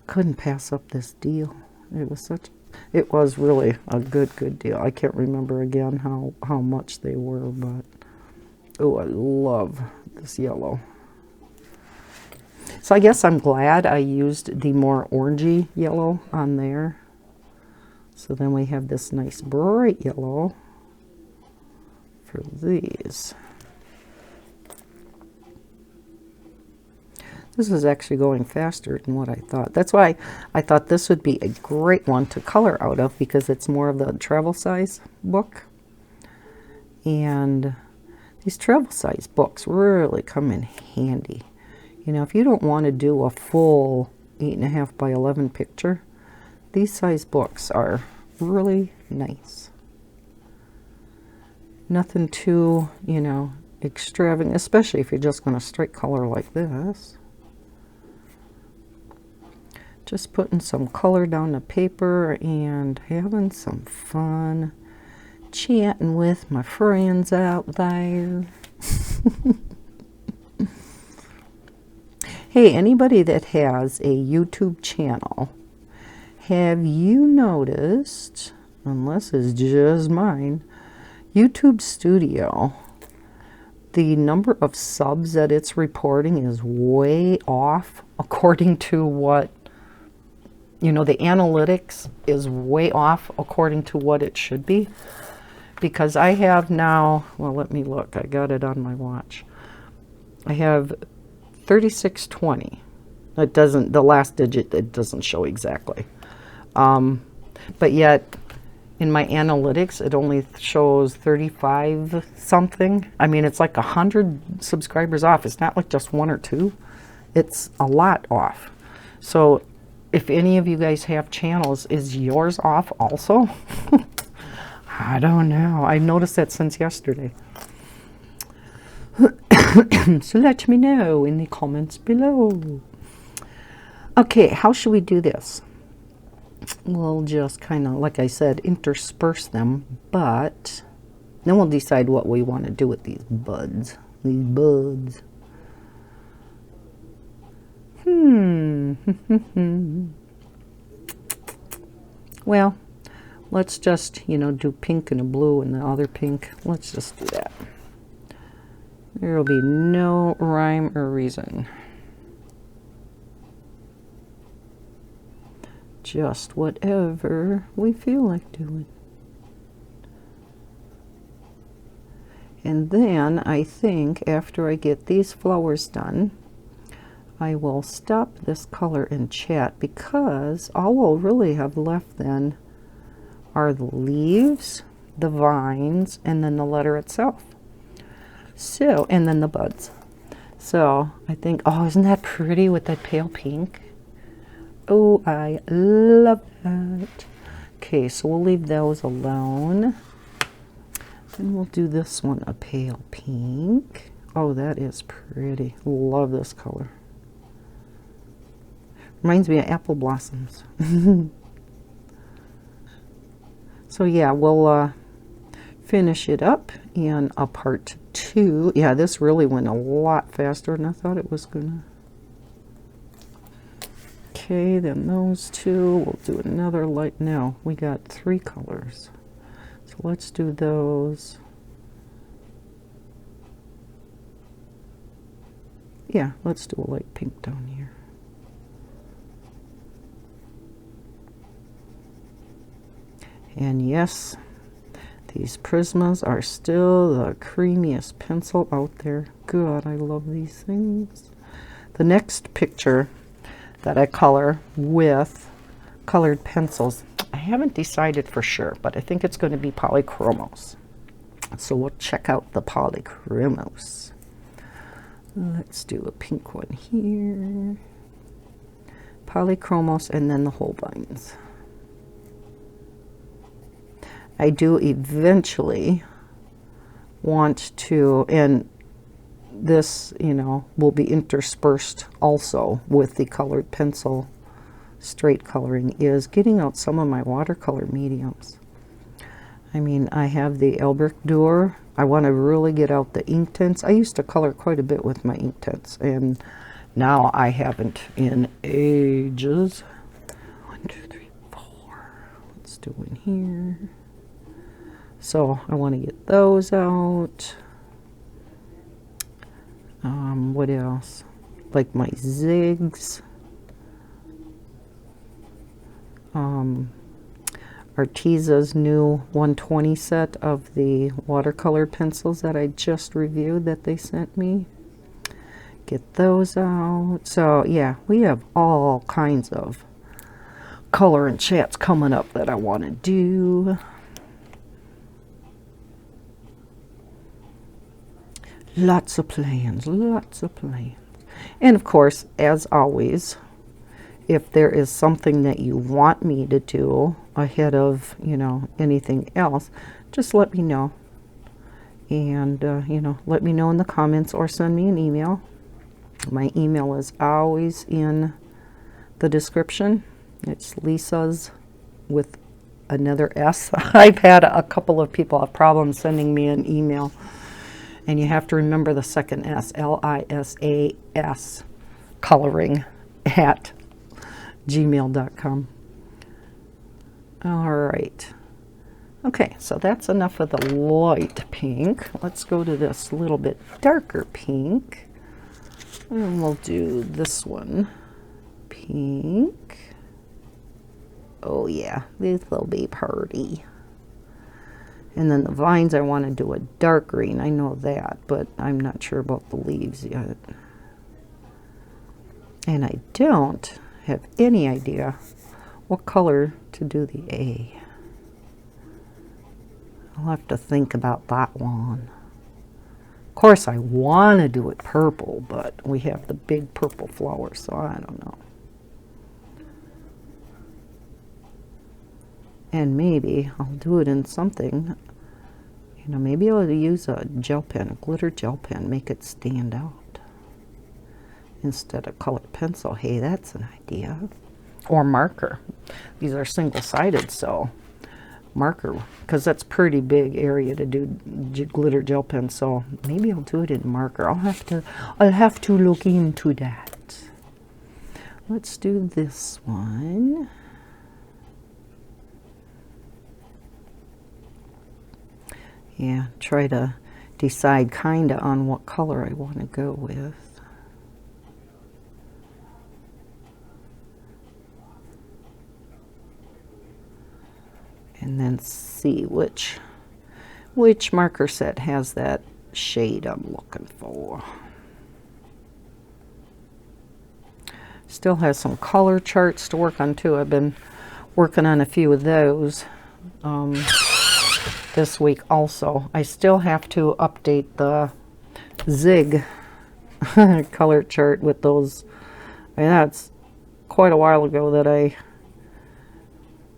couldn't pass up this deal. It was really a good deal. I can't remember again how much they were, but oh, I love this yellow. So I guess I'm glad I used the more orangey yellow on there. So then we have this nice bright yellow for these. This is actually going faster than what I thought. That's why I thought this would be a great one to color out of, because it's more of the travel size book. And these travel size books really come in handy. You know, if you don't want to do a full 8.5 by 11 picture, these size books are really nice. Nothing too, you know, extravagant, especially if you're just going to straight color like this. Just putting some color down the paper and having some fun chatting with my friends out there. Hey, anybody that has a YouTube channel, have you noticed, unless it's just mine, YouTube Studio, the number of subs that it's reporting is way off according to what, you know, the analytics is way off according to what it should be. Because I have now, well, let me look. I got it on my watch. I have 3620. It doesn't, the last digit, it doesn't show exactly. But yet, in my analytics, it only shows 35 something. I mean, it's like 100 subscribers off. It's not like just 1 or 2. It's a lot off. So if any of you guys have channels, is yours off also? I don't know. I noticed that since yesterday. So let me know in the comments below. Okay, how should we do this? We'll just kind of, like I said, intersperse them, but then we'll decide what we want to do with these buds. These buds. Well, let's just, you know, do pink and a blue and the other pink. Let's just do that. There will be no rhyme or reason. Just whatever we feel like doing. And then I think after I get these flowers done, I will stop this color and chat, because all we'll really have left then are the leaves, the vines, and then the letter itself. So, and then the buds. So I think, oh, isn't that pretty with that pale pink? Oh, I love that. Okay, so we'll leave those alone. And we'll do this one a pale pink. Oh, that is pretty. Love this color. Reminds me of apple blossoms. So yeah, we'll finish it up in a part 2. Yeah, this really went a lot faster than I thought it was gonna. Okay, then those two, we'll do another light. Now we got 3 colors. So let's do those. Yeah, let's do a light pink down here. And yes, these Prismas are still the creamiest pencil out there. God, I love these things. The next picture that I color with colored pencils, I haven't decided for sure, but I think it's going to be polychromos. So we'll check out the polychromos. Let's do a pink one here. Polychromos and then the Holbeins. I do eventually want to, and this, you know, will be interspersed also with the colored pencil straight coloring, is getting out some of my watercolor mediums. I mean, I have the Elbrick Duer. I want to really get out the ink tints. I used to color quite a bit with my ink tints, and now I haven't in ages. 1, 2, 3, 4. Let's do one here. So I want to get those out. What else? Like my zigs. Artesa's new 120 set of the watercolor pencils that I just reviewed that they sent me. Get those out. So yeah, we have all kinds of color and chats coming up that I want to do. Lots of plans, lots of plans. And of course, as always, if there is something that you want me to do ahead of, you know, anything else, just let me know. And, you know, let me know in the comments or send me an email. My email is always in the description. It's Lisa's with another S. I've had a couple of people have problems sending me an email. And you have to remember the second S, L-I-S-A-S, coloring at gmail.com. All right. Okay, so that's enough of the light pink. Let's go to this little bit darker pink. And we'll do this one. Pink. Oh yeah, this will be pretty. And then the vines, I want to do a dark green. I know that, but I'm not sure about the leaves yet. And I don't have any idea what color to do the A. I'll have to think about that one. Of course, I want to do it purple, but we have the big purple flowers, so I don't know. And maybe I'll do it in something, you know, maybe I'll use a gel pen, a glitter gel pen, make it stand out instead of colored pencil. Hey, that's an idea. Or marker. These are single-sided, so marker, because that's pretty big area to do glitter gel pen, so maybe I'll do it in marker. I'll have to look into that. Let's do this one. Yeah, try to decide kind of on what color I want to go with. And then see which marker set has that shade I'm looking for. Still has some color charts to work on too. I've been working on a few of those. This week also. I still have to update the Zig color chart with those. I mean, that's quite a while ago that I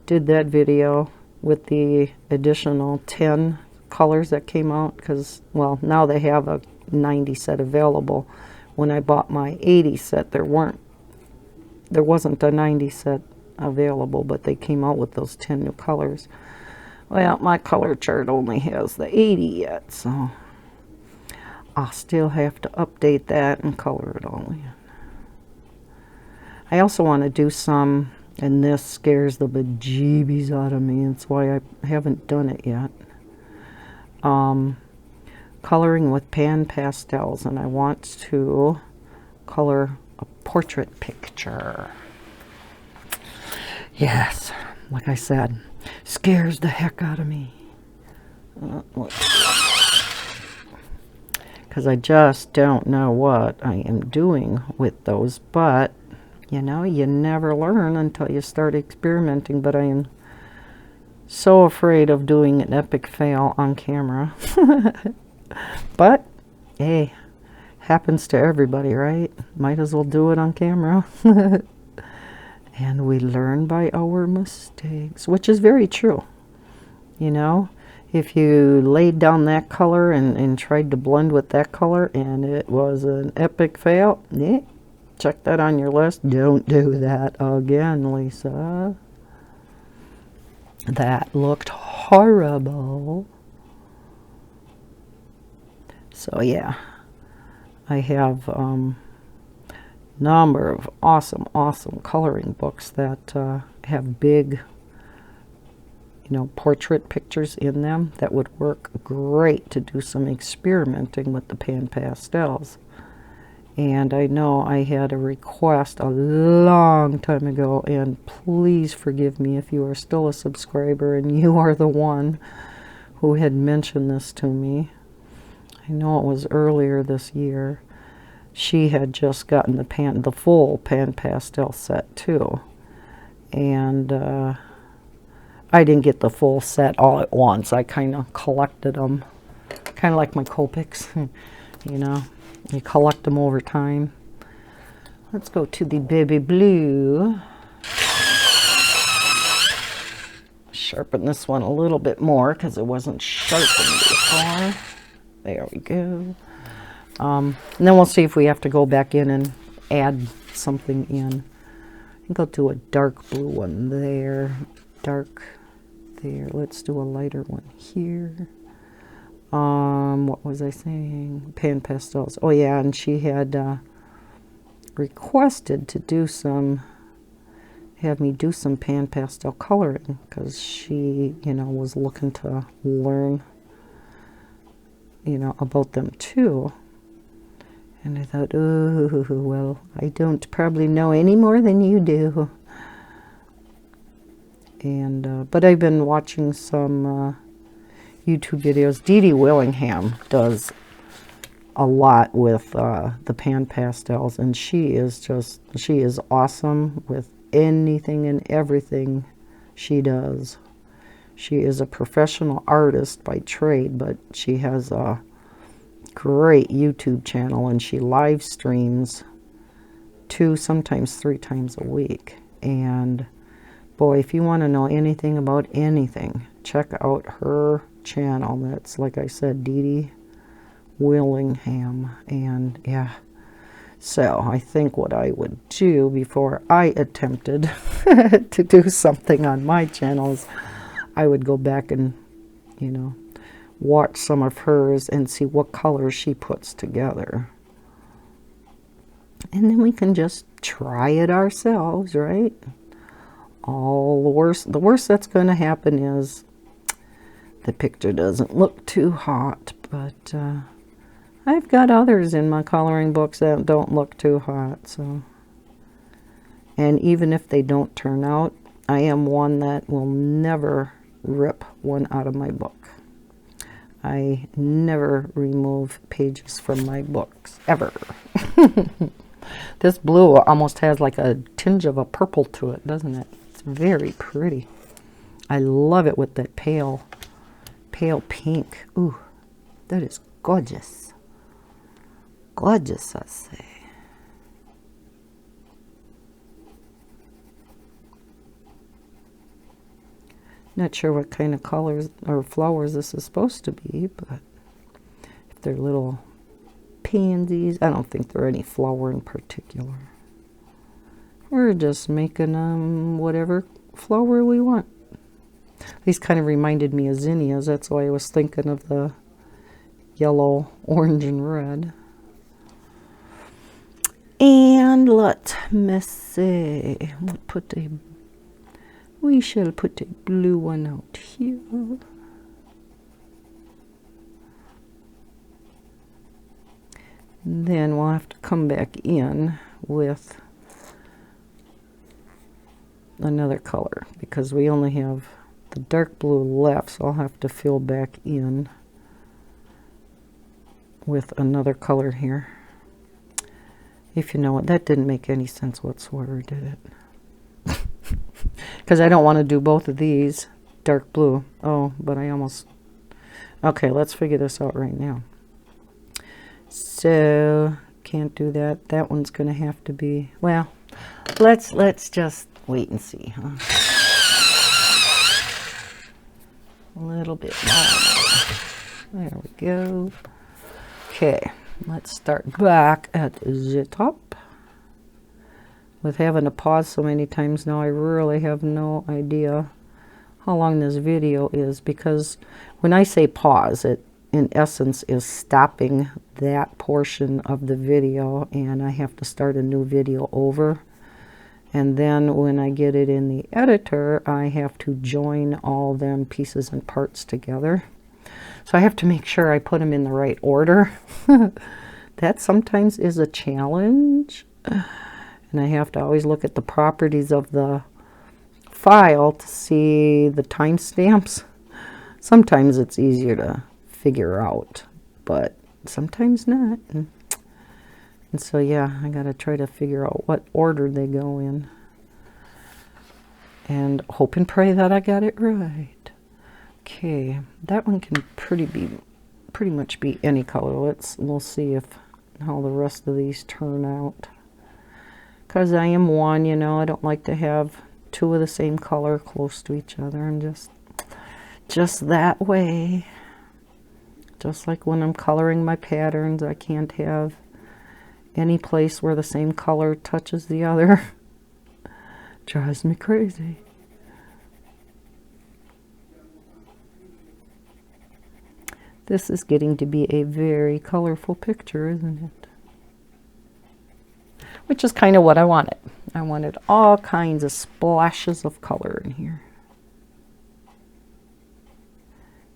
did that video with the additional 10 colors that came out, because, well, now they have a 90 set available. When I bought my 80 set, there wasn't a 90 set available, but they came out with those 10 new colors. Well, my color chart only has the 80 yet, so I'll still have to update that and color it all in. I also want to do some, and this scares the bejeebies out of me, that's why I haven't done it yet. Coloring with pan pastels, and I want to color a portrait picture. Yes, like I said, scares the heck out of me. Because I just don't know what I am doing with those, but you know, you never learn until you start experimenting. But I am so afraid of doing an epic fail on camera. But hey, happens to everybody, right? Might as well do it on camera. And we learn by our mistakes, which is very true. You know, if you laid down that color and tried to blend with that color and it was an epic fail, yeah, check that on your list. Don't do that again, Lisa. That looked horrible. So yeah, I have number of awesome coloring books that have big, you know, portrait pictures in them that would work great to do some experimenting with the pan pastels. And I know I had a request a long time ago, and please forgive me if you are still a subscriber and you are the one who had mentioned this to me. I know it was earlier this year. She had just gotten the full pan pastel set too, and I didn't get the full set all at once. I kind of collected them, kind of like my Copics. You know, you collect them over time. Let's go to the baby blue. Sharpen this one a little bit more because it wasn't sharpened before. There we go. And then we'll see if we have to go back in and add something in. I think I'll do a dark blue one there. Dark there. Let's do a lighter one here. What was I saying? Pan pastels. Oh yeah, and she had requested to do have me do some pan pastel coloring because she, you know, was looking to learn, you know, about them too. And I thought, oh, well, I don't probably know any more than you do. And, but I've been watching some YouTube videos. Dee Willingham does a lot with the pan pastels, and she is awesome with anything and everything she does. She is a professional artist by trade, but she has a great YouTube channel, and she live streams 2, sometimes 3 times a week. And boy, if you want to know anything about anything, check out her channel. That's, like I said, Dee Willingham. And yeah, so I think what I would do before I attempted to do something on my channels, I would go back and, you know, watch some of hers and see what colors she puts together. And then we can just try it ourselves, right? All the worst that's going to happen is the picture doesn't look too hot, but I've got others in my coloring books that don't look too hot, so. And even if they don't turn out, I am one that will never rip one out of my book. I never remove pages from my books, ever. This blue almost has like a tinge of a purple to it, doesn't it? It's very pretty. I love it with that pale pink. Ooh, that is gorgeous. Gorgeous, I say. Not sure what kind of colors or flowers this is supposed to be, but if they're little pansies, I don't think they're any flower in particular. We're just making whatever flower we want. These kind of reminded me of zinnias. That's why I was thinking of the yellow, orange, and red. And let me see. We shall put a blue one out here. And then we'll have to come back in with another color because we only have the dark blue left, so I'll have to fill back in with another color here. If you know what, that didn't make any sense whatsoever, did it? Because I don't want to do both of these dark blue. Oh, but I almost... Okay, let's figure this out right now. So, can't do that. That one's going to have to be... Well, let's just wait and see, huh? A little bit more. There we go. Okay, let's start back at the top. With having to pause so many times now, I really have no idea how long this video is, because when I say pause, it in essence is stopping that portion of the video, and I have to start a new video over. And then when I get it in the editor, I have to join all them pieces and parts together. So I have to make sure I put them in the right order. That sometimes is a challenge. And I have to always look at the properties of the file to see the timestamps. Sometimes it's easier to figure out, but sometimes not. And so, yeah, I got to try to figure out what order they go in. And hope and pray that I got it right. Okay, that one can pretty much be any color. We'll see how the rest of these turn out. Because I am one, you know, I don't like to have two of the same color close to each other. And just that way. Just like when I'm coloring my patterns, I can't have any place where the same color touches the other. Drives me crazy. This is getting to be a very colorful picture, isn't it? Which is kind of what I wanted. I wanted all kinds of splashes of color in here.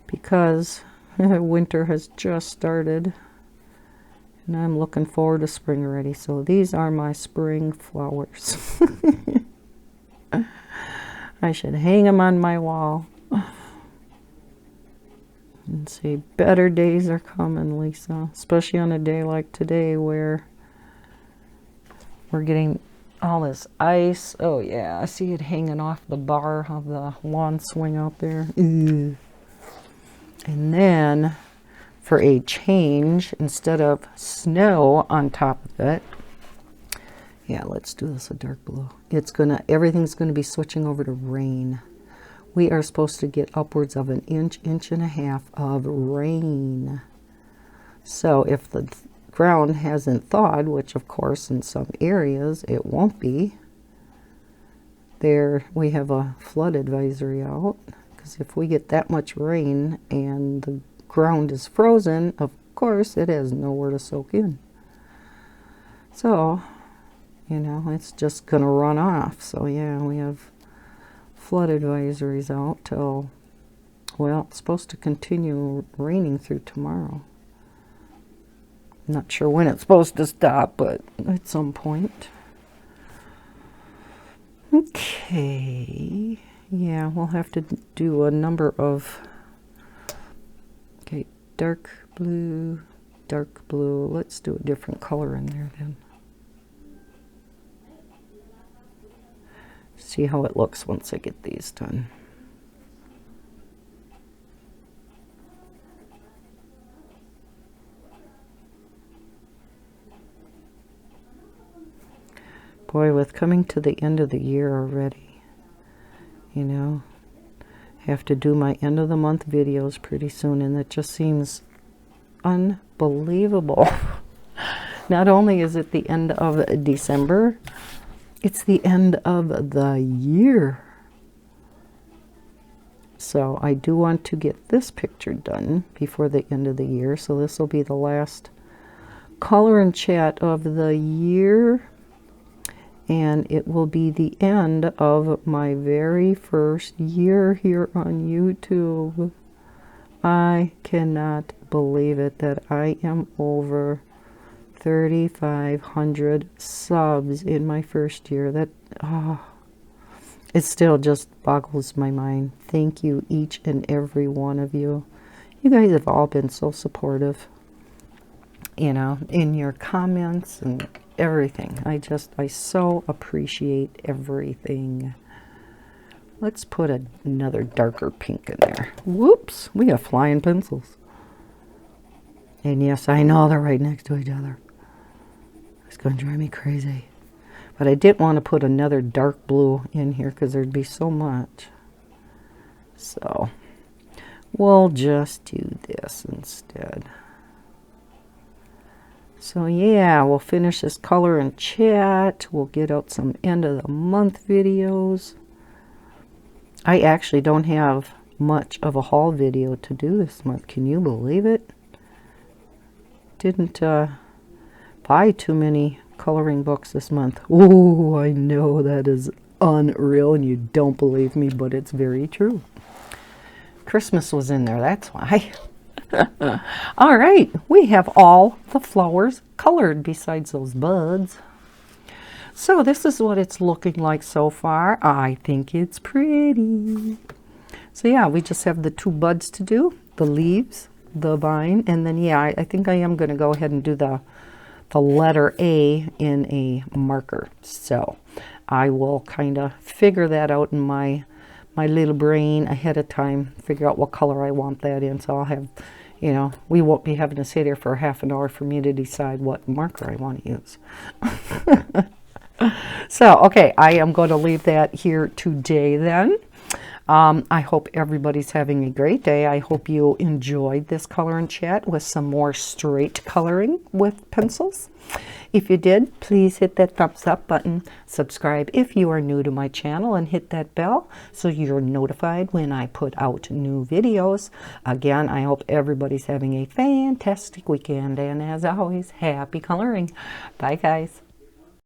Because winter has just started. And I'm looking forward to spring already. So these are my spring flowers. I should hang them on my wall. And say, better days are coming, Lisa. Especially on a day like today where we're getting all this ice. Oh yeah, I see it hanging off the bar of the lawn swing out there. Ew. And then, for a change, instead of snow on top of it, yeah, let's do this a dark blue. Everything's gonna be switching over to rain. We are supposed to get upwards of an inch, inch and a half of rain. So if the ground hasn't thawed, which of course in some areas it won't be, there we have a flood advisory out, because if we get that much rain and the ground is frozen, of course it has nowhere to soak in. So, you know, it's just gonna run off. So yeah, we have flood advisories out till, well, it's supposed to continue raining through tomorrow. Not sure when it's supposed to stop, but at some point. Okay, yeah, we'll have to do a number of, okay, dark blue, let's do a different color in there then. See how it looks once I get these done. Boy, with coming to the end of the year already, you know, have to do my end of the month videos pretty soon, and it just seems unbelievable. Not only is it the end of December, it's the end of the year. So I do want to get this picture done before the end of the year. So this will be the last color and chat of the year. And it will be the end of my very first year here on YouTube. I cannot believe it that I am over 3,500 subs in my first year. That, it still just boggles my mind. Thank you, each and every one of you. You guys have all been so supportive, you know, in your comments and everything. I so appreciate everything. Let's put another darker pink in there. Whoops, we have flying pencils. And yes, I know they're right next to each other. It's going to drive me crazy. But I didn't want to put another dark blue in here because there'd be so much. So we'll just do this instead. So yeah, we'll finish this color and chat. We'll get out some end of the month videos. I actually don't have much of a haul video to do this month. Can you believe it? Didn't buy too many coloring books this month. Oh, I know that is unreal and you don't believe me, but it's very true. Christmas was in there, that's why. All right, we have all the flowers colored besides those buds. So this is what it's looking like so far. I think it's pretty. So yeah, we just have the two buds to do, the leaves, the vine, and then yeah, I think I am going to go ahead and do the letter A in a marker. So I will kind of figure that out in my little brain ahead of time, figure out what color I want that in. So I'll have, you know, we won't be having to sit here for half an hour for me to decide what marker I want to use. So, okay, I am going to leave that here today then. I hope everybody's having a great day. I hope you enjoyed this color and chat with some more straight coloring with pencils. If you did, please hit that thumbs up button, subscribe if you are new to my channel, and hit that bell so you're notified when I put out new videos. Again, I hope everybody's having a fantastic weekend, and as always, happy coloring. Bye, guys.